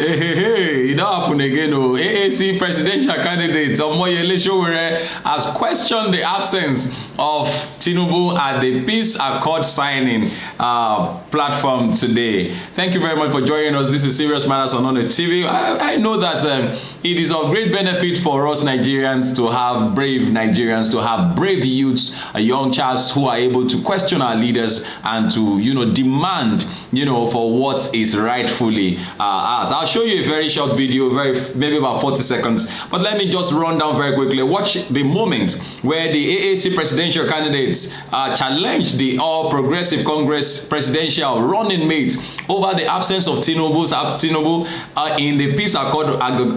Hey, it don't happen again. Oh, AAC presidential candidate Omoyele Sowore has questioned the absence of Tinubu at the Peace Accord signing platform today. Thank you very much for joining us. This is Serious Matters on ONIF TV. I know that it is of great benefit for us Nigerians to have brave Nigerians, to have brave youths, young chaps who are able to question our leaders and to, demand, for what is rightfully ours. I'll show you a very short video, maybe about 40 seconds. But let me just run down very quickly. Watch the moment where the AAC presidential candidates challenged the All Progressive Congress presidential running mate over the absence of Tinubu in the peace accord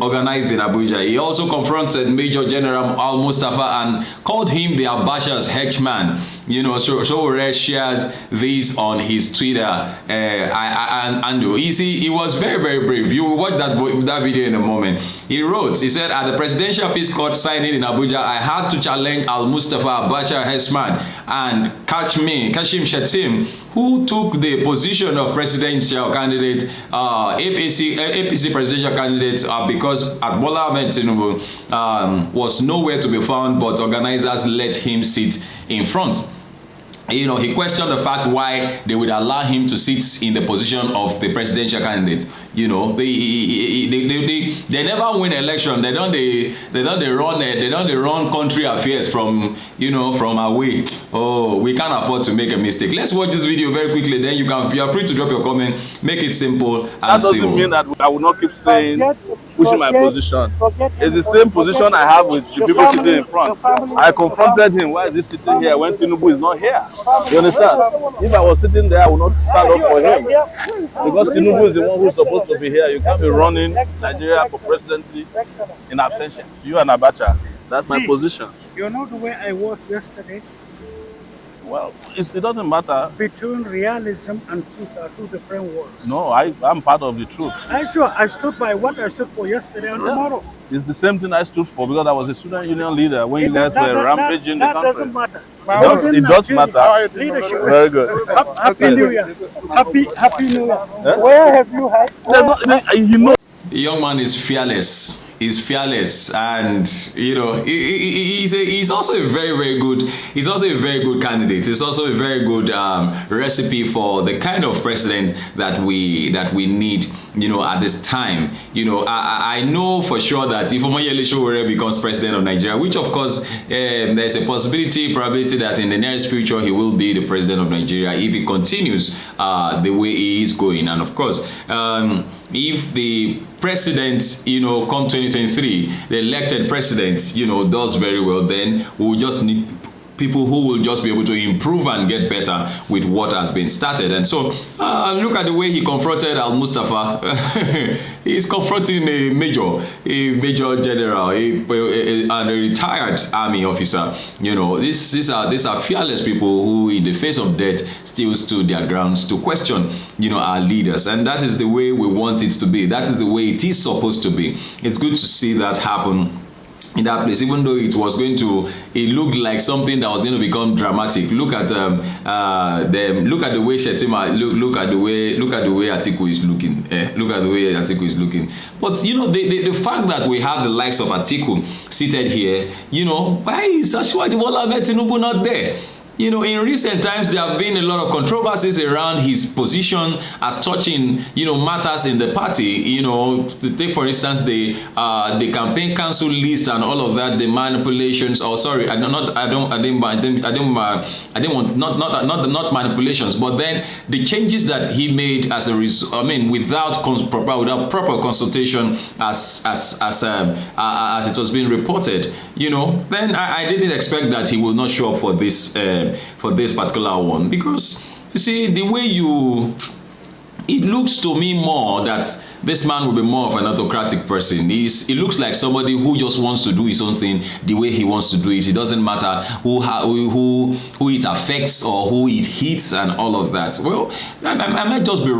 organized in Abuja. He also confronted Major General Al-Mustafa and called him the Abacha's henchman. Sowore shares this on his Twitter. And you see, he was very, very brave. You will watch that video in a moment. He said, at the presidential peace accord signing in Abuja, I had to challenge Al-Mustafa Abacha henchman and Kashim Shettima, who took the position of presidential candidate, APC presidential candidate, because Bola Ahmed Tinubu was nowhere to be found, but organizers let him sit in front. He questioned the fact why they would allow him to sit in the position of the presidential candidate. They never win election. They don't run country affairs from away. Oh, we can't afford to make a mistake. Let's watch this video very quickly. Then you are free to drop your comment. Make it simple and that doesn't mean that I will not keep saying pushing my position. It's the same position I have with the people sitting in front. I confronted him. Why is he sitting here when Tinubu is not here? You understand? If I was sitting there, I would not stand up for him. Because Tinubu is the one who's supposed to be here. You can't be running Nigeria for presidency in absentia. You and Abacha. That's my position. You know the way I was yesterday? Well, it doesn't matter. Between realism and truth are two different words. No, I'm part of the truth. I stood by what I stood for yesterday and tomorrow. It's the same thing I stood for because I was a student union leader when you guys were rampaging the country. That doesn't matter. It does matter. Leadership. Very good. Happy New Year. Happy New Year. Where have you had? The young man is fearless. He's fearless, and he's also a very, very good. He's also a very good candidate. He's also a very good recipe for the kind of president that we need. At this time, I know for sure that if Omoyele Sowore becomes president of Nigeria, which of course there's a probability that in the nearest future he will be the president of Nigeria if he continues the way he is going, and of course. If the president, come 2023, the elected president, does very well, then we'll just need people who will just be able to improve and get better with what has been started. And so look at the way he confronted Al-Mustafa. He's confronting a major general, and a retired army officer. These are fearless people who, in the face of death, still stood their grounds to question, our leaders. And that is the way we want it to be. That is the way it is supposed to be. It's good to see that happen in that place, even though it looked like something that was going to become dramatic. Look at the way Shettima, look at the way Atiku is looking. Look at the way Atiku is looking. But the fact that we have the likes of Atiku seated here, why is Bola Ahmed Tinubu not there? In recent times, there have been a lot of controversies around his position as touching, matters in the party. To take, for instance, the campaign council list and all of that, the manipulations. Oh, sorry, not manipulations, but then the changes that he made as a result. Without proper consultation, as it was being reported. Then I didn't expect that he will not show up for this particular one, because you see the way it looks to me more that this man will be more of an autocratic person. He looks like somebody who just wants to do his own thing the way he wants to do it. It doesn't matter who it affects or who it hits and all of that. Well, I might just be